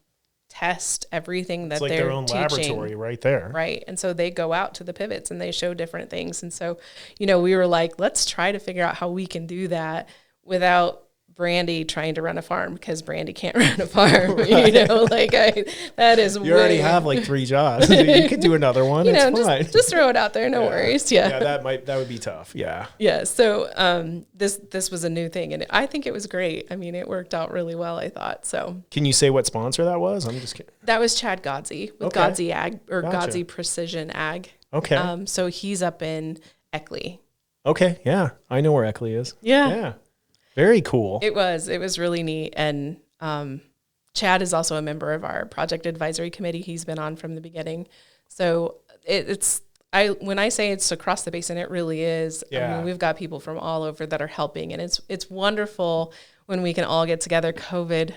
test everything that it's like they're their own teaching. Laboratory right there. Right. And so they go out to the pivots and they show different things. And so, we were like, let's try to figure out how we can do that without Brandi trying to run a farm because Brandi can't run a farm. That is you already have like 3 jobs. You could do another one. It's fine. Just throw it out there. No worries. Yeah. That would be tough. Yeah. Yeah. So this was a new thing, and I think it was great. I mean, it worked out really well, I thought. So can you say what sponsor that was? I'm just kidding. That was Chad Godsey with Godsey Ag or Godsey Precision Ag. Okay. So he's up in Eckley. Okay. Yeah. I know where Eckley is. Yeah. Yeah. Very cool. It was really neat. And Chad is also a member of our project advisory committee. He's been on from the beginning. So when I say it's across the basin, it really is. Yeah. I mean, we've got people from all over that are helping, and it's wonderful when we can all get together. COVID.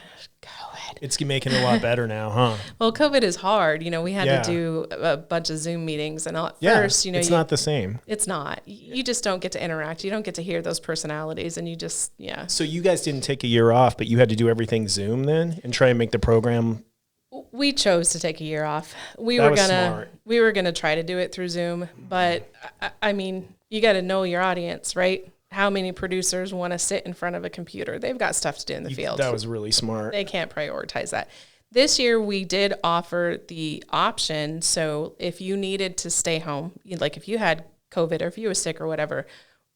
It's making it a lot better now, huh? Well, COVID is hard. We had to do a bunch of Zoom meetings, and at first, it's not the same. It's not. You just don't get to interact. You don't get to hear those personalities, and you just, So you guys didn't take a year off, but you had to do everything Zoom then and try and make the program. We chose to take a year off. We That were was gonna smart. we were gonna try to do it through Zoom, but I mean, you got to know your audience, right? How many producers want to sit in front of a computer? They've got stuff to do in the field. That was really smart. They can't prioritize that. This year, we did offer the option. So if you needed to stay home, like if you had COVID or if you were sick or whatever,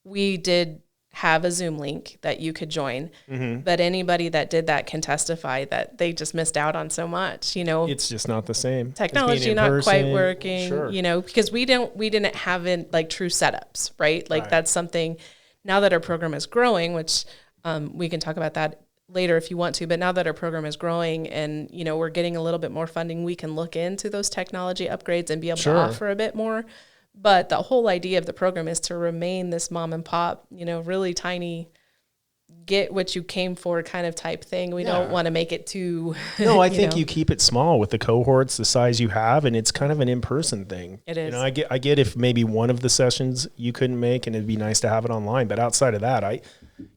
we did have a Zoom link that you could join. Mm-hmm. But anybody that did that can testify that they just missed out on so much. It's just not the same. Technology not quite working. Sure. Because we didn't have it like true setups, right? Like that's something. Now that our program is growing, which we can talk about that later if you want to, but now that our program is growing and, we're getting a little bit more funding, we can look into those technology upgrades and be able to offer a bit more. But the whole idea of the program is to remain this mom and pop, really tiny, get what you came for kind of type thing. We don't want to make it too... No, I think you keep it small with the cohorts, the size you have, and it's kind of an in-person thing. It is. I get if maybe one of the sessions you couldn't make and it'd be nice to have it online, but outside of that,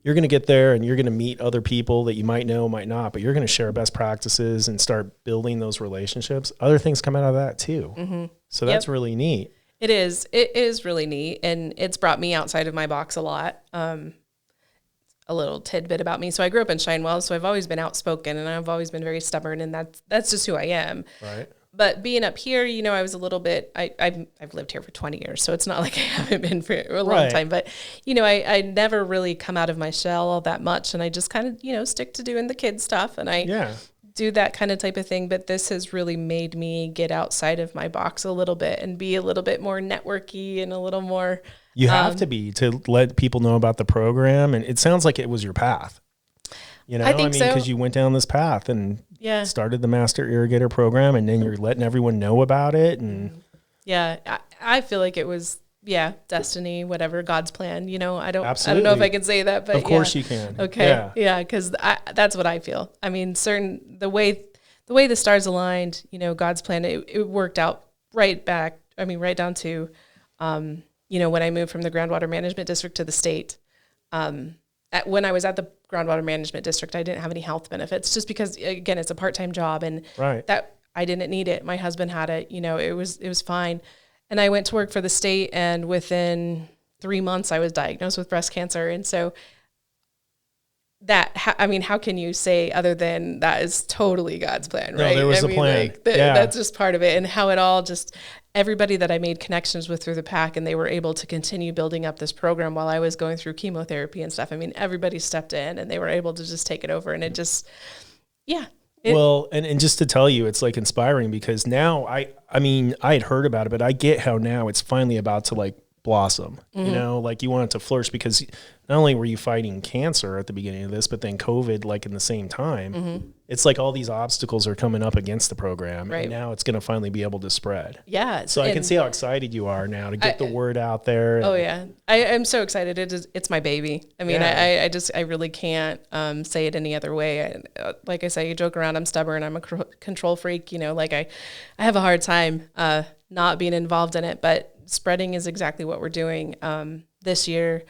you're going to get there and you're going to meet other people that you might know, might not, but you're going to share best practices and start building those relationships. Other things come out of that too. Mm-hmm. So that's really neat. It is. It is really neat, and it's brought me outside of my box a lot. A little tidbit about me. So I grew up in Shinewell, so I've always been outspoken and I've always been very stubborn, and that's just who I am. Right. But being up here, I was a little bit, I've lived here for 20 years, so it's not like I haven't been for a long time, but I never really come out of my shell all that much, and I just kind of, stick to doing the kid stuff, and I do that kind of type of thing. But this has really made me get outside of my box a little bit and be a little bit more networky and a little more. You have to let people know about the program. And it sounds like it was your path. I think so. Because you went down this path and started the Master Irrigator Program, and then you're letting everyone know about it. And I feel like it was, destiny, whatever, God's plan. I don't know if I can say that, but of course you can. Okay. Yeah. Because that's what I feel. I mean, the way the stars aligned, God's plan, it worked out right down to, when I moved from the groundwater management district to the state. When I was at the groundwater management district, I didn't have any health benefits just because, again, it's a part-time job, and that I didn't need it. My husband had it, it was fine. And I went to work for the state, and within 3 months I was diagnosed with breast cancer. And so how can you say other than that is totally God's plan, right? No, there was a plan. That's just part of it. And how it all everybody that I made connections with through the PAC, and they were able to continue building up this program while I was going through chemotherapy and stuff. I mean, everybody stepped in and they were able to just take it over, and it just, and just to tell you, it's like inspiring, because now I had heard about it, but I get how now it's finally about to like blossom, like you want it to flourish, because not only were you fighting cancer at the beginning of this, but then COVID, like in the same time, it's like all these obstacles are coming up against the program, and now it's going to finally be able to spread. Yeah. So I can see how excited you are now to get the word out there. I'm so excited. It's my baby. I mean, I really can't say it any other way. Like I say, you joke around, I'm stubborn, I'm a control freak, I have a hard time not being involved in it, but spreading is exactly what we're doing. This year,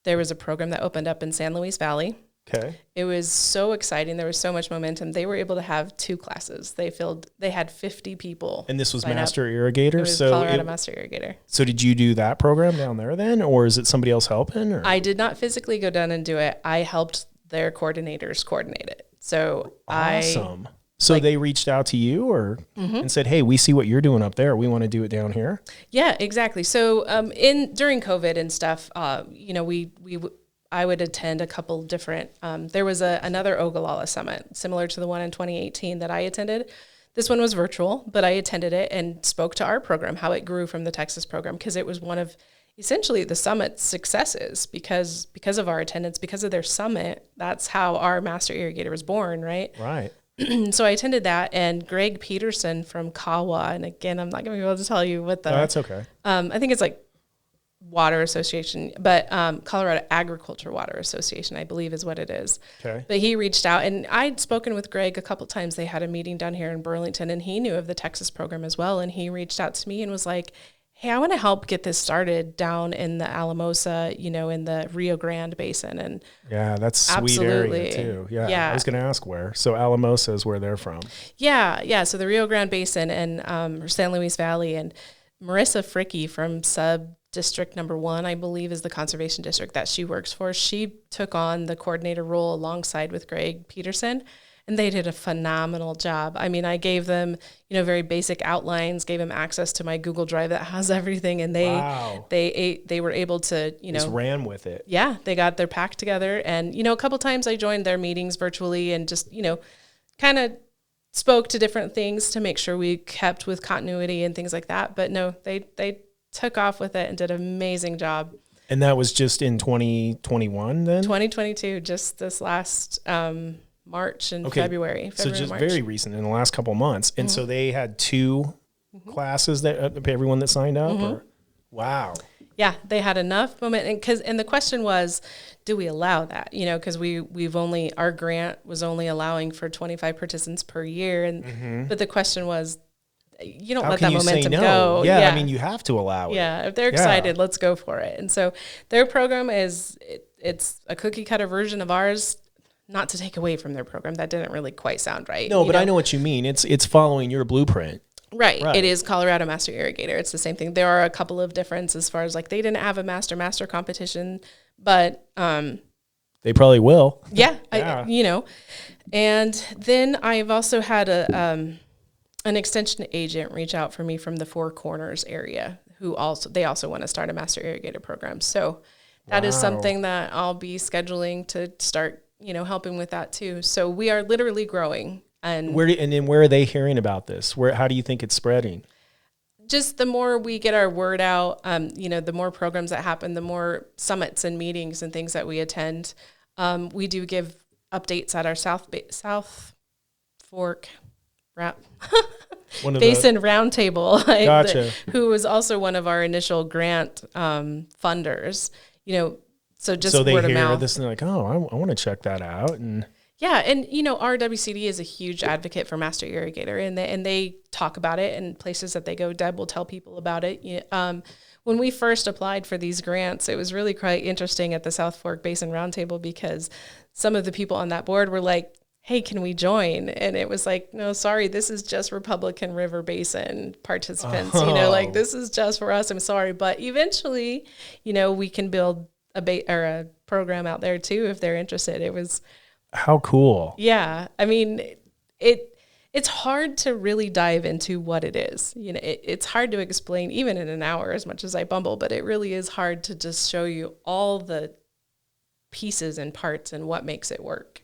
there was a program that opened up in San Luis Valley. Okay. It was so exciting. There was so much momentum. They were able to have 2 classes. They had 50 people. And this was Master Irrigator? It was Colorado Master Irrigator. So did you do that program down there then, or is it somebody else helping? Or? I did not physically go down and do it. I helped their coordinators coordinate it. So awesome. So they reached out to you or and said, "Hey, we see what you're doing up there. We want to do it down here." Yeah, exactly. So during COVID and stuff, you know, I would attend a couple different. There was another Ogallala Summit similar to the one in 2018 that I attended. This one was virtual, but I attended it and spoke to our program, how it grew from the Texas program, because it was one of essentially the summit's successes because of our attendance, because of their summit. That's how our Master Irrigator was born, right? Right. So I attended that, and Greg Peterson from Kawa, and again, I'm not going to be able to tell you what the... No, that's okay. I think it's like Water Association, but Colorado Agriculture Water Association, I believe is what it is. Okay. But he reached out, and I'd spoken with Greg a couple times. They had a meeting down here in Burlington, and he knew of the Texas program as well, and he reached out to me and was like, hey, I want to help get this started down in the Alamosa, you know, in the Rio Grande Basin. And yeah, that's sweet area too. Yeah. I was going to ask where. So Alamosa is where they're from. Yeah. So the Rio Grande Basin and San Luis Valley, and Marissa Fricky from District number 1, I believe, is the conservation district that she works for. She took on the coordinator role alongside with Greg Peterson, and they did a phenomenal job. I mean, I gave them, you know, very basic outlines, gave them access to my Google Drive that has everything, and they were able to, you know, just ran with it. Yeah, they got their pack together, and you know, a couple times I joined their meetings virtually and just, you know, kind of spoke to different things to make sure we kept with continuity and things like that. But no, they took off with it and did an amazing job. And that was just in 2021 then? 2022, just this last March and February. So just March. Very recent, in the last couple of months. And so they had 2 classes that everyone that signed up? Or? Wow. Yeah, they had enough moment. And the question was, do we allow that? You know, because our grant was only allowing for 25 participants per year. And but the question was, you don't let that momentum go. Yeah, I mean, you have to allow it. Yeah, if they're excited, let's go for it. And so their program it's a cookie cutter version of ours, not to take away from their program. That didn't really quite sound right. No, but I know what you mean. It's following your blueprint. Right. It is Colorado Master Irrigator. It's the same thing. There are a couple of differences as far as like they didn't have a master competition, but they probably will. Yeah, you know. And then I've also had an extension agent reach out for me from the Four Corners area who also want to start a Master Irrigator program. So that is something that I'll be scheduling to start, you know, helping with that too. So we are literally growing. And where are they hearing about this? How do you think it's spreading? Just the more we get our word out, you know, the more programs that happen, the more summits and meetings and things that we attend. We do give updates at our South Fork Basin Roundtable, Gotcha. who was also one of our initial grant funders. You know, so they word of hear mouth. this and they're like, oh, I want to check that out. And yeah, and you know, our WCD is a huge advocate for Master Irrigator, and they talk about it in places that they go. Deb will tell people about it. When we first applied for these grants, it was really quite interesting at the South Fork Basin Roundtable because some of the people on that board were like, hey, can we join? And it was like, no, sorry, this is just Republican River Basin participants. You know, like this is just for us. I'm sorry. But eventually, you know, we can build a program out there too if they're interested. It was... How cool. Yeah. I mean, it's hard to really dive into what it is. You know, it's hard to explain even in an hour as much as I bumble, but it really is hard to just show you all the pieces and parts and what makes it work.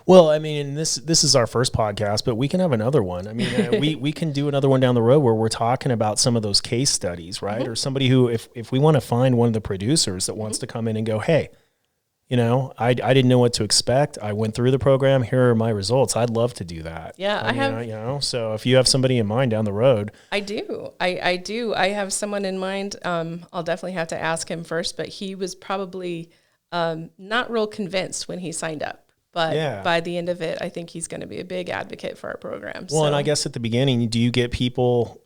Well, I mean, this is our first podcast, but we can have another one. I mean, we can do another one down the road where we're talking about some of those case studies, right? Or somebody who, if we want to find one of the producers that wants to come in and go, hey, you know, I didn't know what to expect. I went through the program. Here are my results. I'd love to do that. Yeah, I have. You know, so if you have somebody in mind down the road. I do. I do. I have someone in mind. I'll definitely have to ask him first, but he was probably not real convinced when he signed up. But by the end of it, I think he's going to be a big advocate for our program. Well, and I guess at the beginning, do you get people?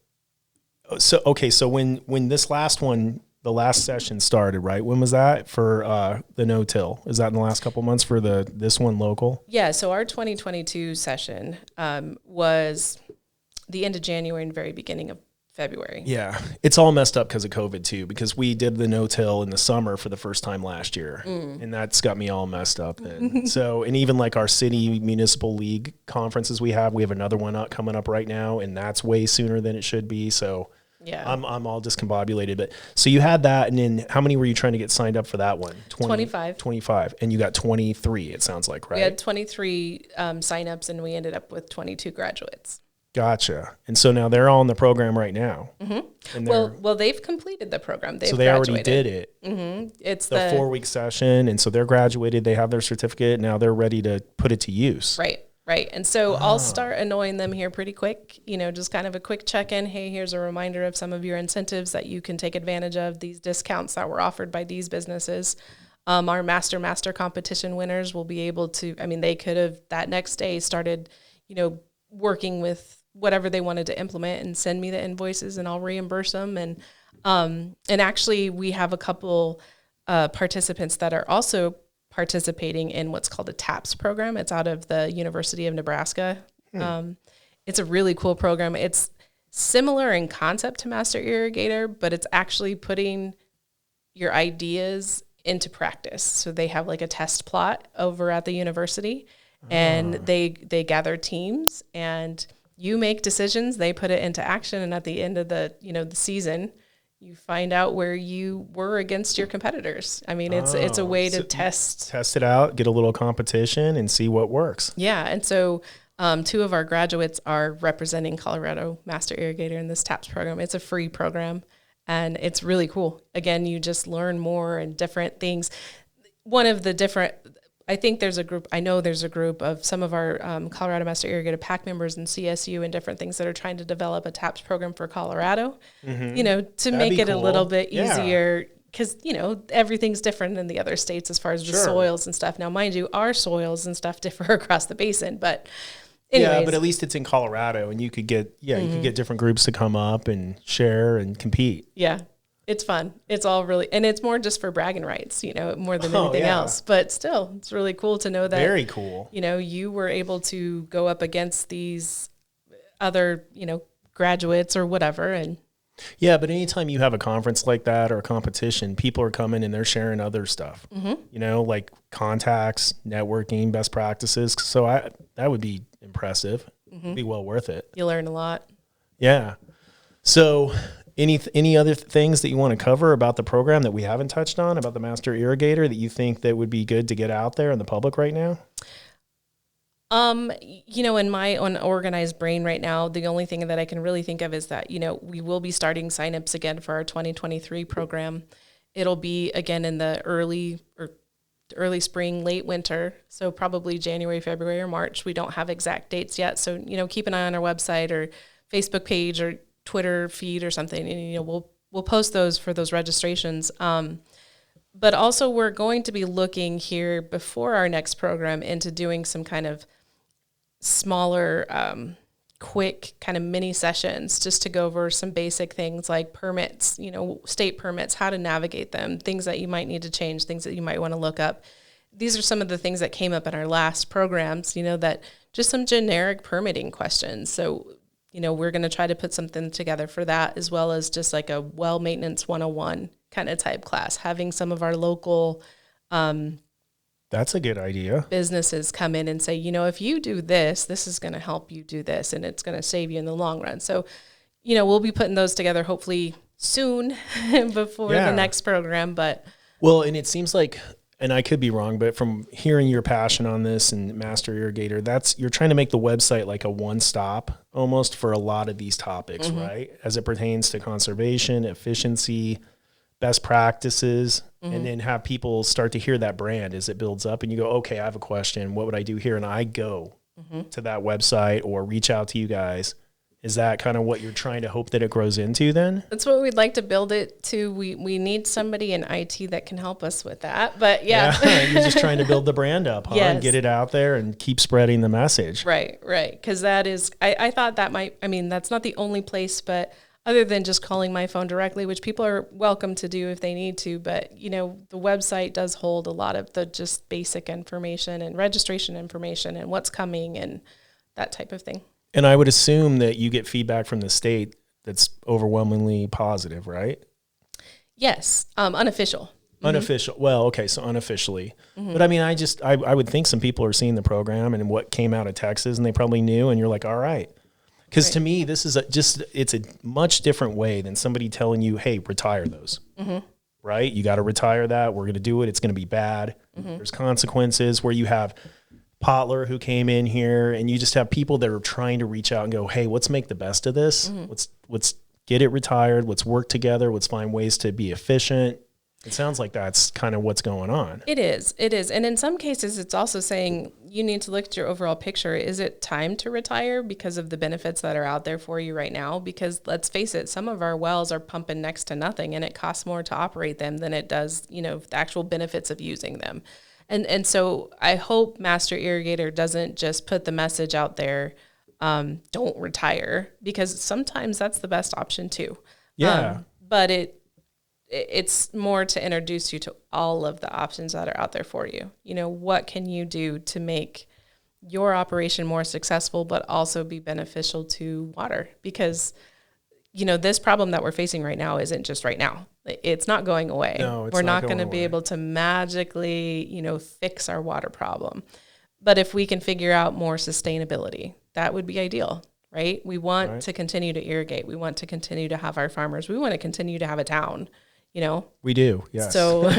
So when this last one, the last session started, right? When was that for the no-till? Is that in the last couple months for this one local? Yeah, so our 2022 session was the end of January and very beginning of February. Yeah. It's all messed up because of COVID too, because we did the no-till in the summer for the first time last year. And that's got me all messed up then. So, and even like our city municipal league conferences we have another one coming up right now, and that's way sooner than it should be. So Yeah. I'm all discombobulated. But so you had that, and then how many were you trying to get signed up for that one? 25. 25. And you got 23, it sounds like, right? We had 23 signups, and we ended up with 22 graduates. Gotcha. And so now they're all in the program right now. And Well, they've completed the program. so they already did it. It's the 4-week session, and so they're graduated. They have their certificate. Now they're ready to put it to use. Right. And so I'll start annoying them here pretty quick. Just kind of a quick check-in. Hey, here's a reminder of some of your incentives that you can take advantage of. These discounts that were offered by these businesses. Our master competition winners will be able to. They could have that next day started, working with whatever they wanted to implement and send me the invoices, and I'll reimburse them. And actually we have a couple participants that are also participating in what's called a TAPS program. It's out of the University of Nebraska. It's a really cool program. It's similar in concept to Master Irrigator, but it's actually putting your ideas into practice. So they have like a test plot over at the university, and they gather teams, and you make decisions, they put it into action, and at the end of the season, you find out where you were against your competitors. It's a way to test it out, get a little competition, and see what works. Yeah, and so 2 of our graduates are representing Colorado Master Irrigator in this TAPS program. It's a free program, and it's really cool. Again, you just learn more and different things. I think there's a group of some of our Colorado Master Irrigator PAC members and CSU and different things that are trying to develop a TAPS program for Colorado, to make it a little bit easier, because, everything's different in the other states as far as the soils and stuff. Now, mind you, our soils and stuff differ across the basin, but anyways. Yeah, but at least it's in Colorado, and you could get, you could get different groups to come up and share and compete. Yeah. It's fun. It's all really, and it's more just for bragging rights, more than anything else. But still, it's really cool to know that. Very cool. You were able to go up against these other, graduates or whatever. And yeah, but anytime you have a conference like that or a competition, people are coming and they're sharing other stuff. Like contacts, networking, best practices. So that would be impressive. It'd be well worth it. You learn a lot. Yeah. So any other things that you want to cover about the program that we haven't touched on, about the Master Irrigator, that you think that would be good to get out there in the public right now? In my unorganized brain right now, the only thing that I can really think of is that, we will be starting signups again for our 2023 program. It'll be again in the early spring, late winter. So probably January, February, or March. We don't have exact dates yet. So, keep an eye on our website or Facebook page or Twitter feed or something, and we'll post those for those registrations. But also we're going to be looking here before our next program into doing some kind of smaller, quick kind of mini sessions just to go over some basic things like permits, state permits, how to navigate them, things that you might need to change, things that you might want to look up. These are some of the things that came up in our last programs, that just some generic permitting questions. So we're going to try to put something together for that, as well as just like a well maintenance 101 kind of type class, having some of our local that's a good idea. Businesses come in and say, if you do this, this is going to help you do this, and it's going to save you in the long run. So, we'll be putting those together hopefully soon before the next program. But and it seems like, and I could be wrong, but from hearing your passion on this and Master Irrigator, you're trying to make the website like a one-stop almost for a lot of these topics, right? As it pertains to conservation, efficiency, best practices, and then have people start to hear that brand as it builds up, and you go, okay, I have a question. What would I do here? And I go to that website or reach out to you guys. Is that kind of what you're trying to hope that it grows into then? That's what we'd like to build it to. We need somebody in IT that can help us with that. But yeah. You're just trying to build the brand up, huh? Yes. And get it out there and keep spreading the message. Right. Because that is, I thought that that's not the only place, but other than just calling my phone directly, which people are welcome to do if they need to. But, the website does hold a lot of the just basic information and registration information and what's coming and that type of thing. And I would assume that you get feedback from the state that's overwhelmingly positive, right? Yes. Unofficial. Unofficial. Well, okay, so unofficially. But I mean, I would think some people are seeing the program and what came out of Texas, and they probably knew, and you're like, all right. Because to me, this is it's a much different way than somebody telling you, hey, retire those. Right? You got to retire that. We're going to do it. It's going to be bad. There's consequences. Where you have Potler who came in here, and you just have people that are trying to reach out and go, hey, let's make the best of this. Let's get it retired. Let's work together. Let's find ways to be efficient. It sounds like that's kind of what's going on. It is. And in some cases, it's also saying you need to look at your overall picture. Is it time to retire because of the benefits that are out there for you right now? Because let's face it, some of our wells are pumping next to nothing, and it costs more to operate them than it does, the actual benefits of using them. And so I hope Master Irrigator doesn't just put the message out there, don't retire, because sometimes that's the best option too. Yeah. But it's more to introduce you to all of the options that are out there for you. What can you do to make your operation more successful, but also be beneficial to water? Because, this problem that we're facing right now isn't just right now. It's not going away. No, it's we're not not going to be able to magically, fix our water problem. But if we can figure out more sustainability, that would be ideal, right? We want to continue to irrigate. We want to continue to have our farmers. We want to continue to have a town. We do. Yes. So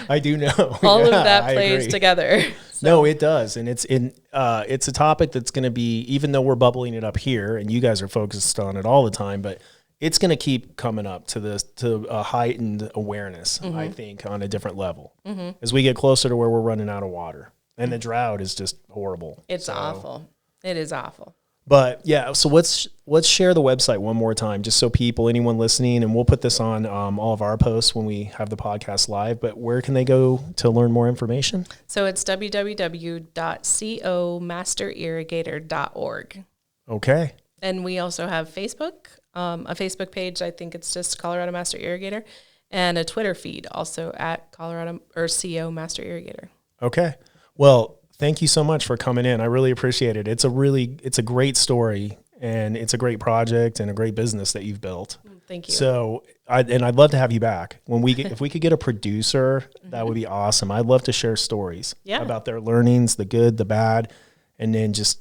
I do know all of that plays together. So. No, it does. And it's a topic that's going to be, even though we're bubbling it up here and you guys are focused on it all the time, but it's going to keep coming up to a heightened awareness, I think, on a different level as we get closer to where we're running out of water, and the drought is just horrible. It's awful. It is awful. But yeah, so let's share the website one more time, just so anyone listening, and we'll put this on all of our posts when we have the podcast live, but where can they go to learn more information? So it's www.comasterirrigator.org. Okay. And we also have Facebook, a Facebook page. I think it's just Colorado Master Irrigator, and a Twitter feed also at Colorado or CO Master Irrigator. Okay. Well, thank you so much for coming in. I really appreciate it. It's a great story, and it's a great project and a great business that you've built. Thank you. So, I'd love to have you back if we could get a producer, that would be awesome. I'd love to share stories about their learnings, the good, the bad, and then just,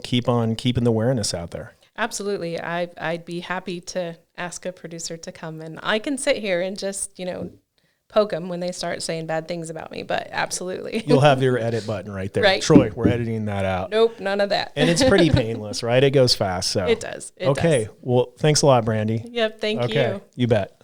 keep on keeping the awareness out there. Absolutely. I'd be happy to ask a producer to come, and I can sit here and just, poke them when they start saying bad things about me, but absolutely. You'll have your edit button right there. Right. Troy, we're editing that out. Nope, none of that. And it's pretty painless, right? It goes fast. So it does. Okay. Well, thanks a lot, Brandi. Yep. Thank you. Okay. You bet.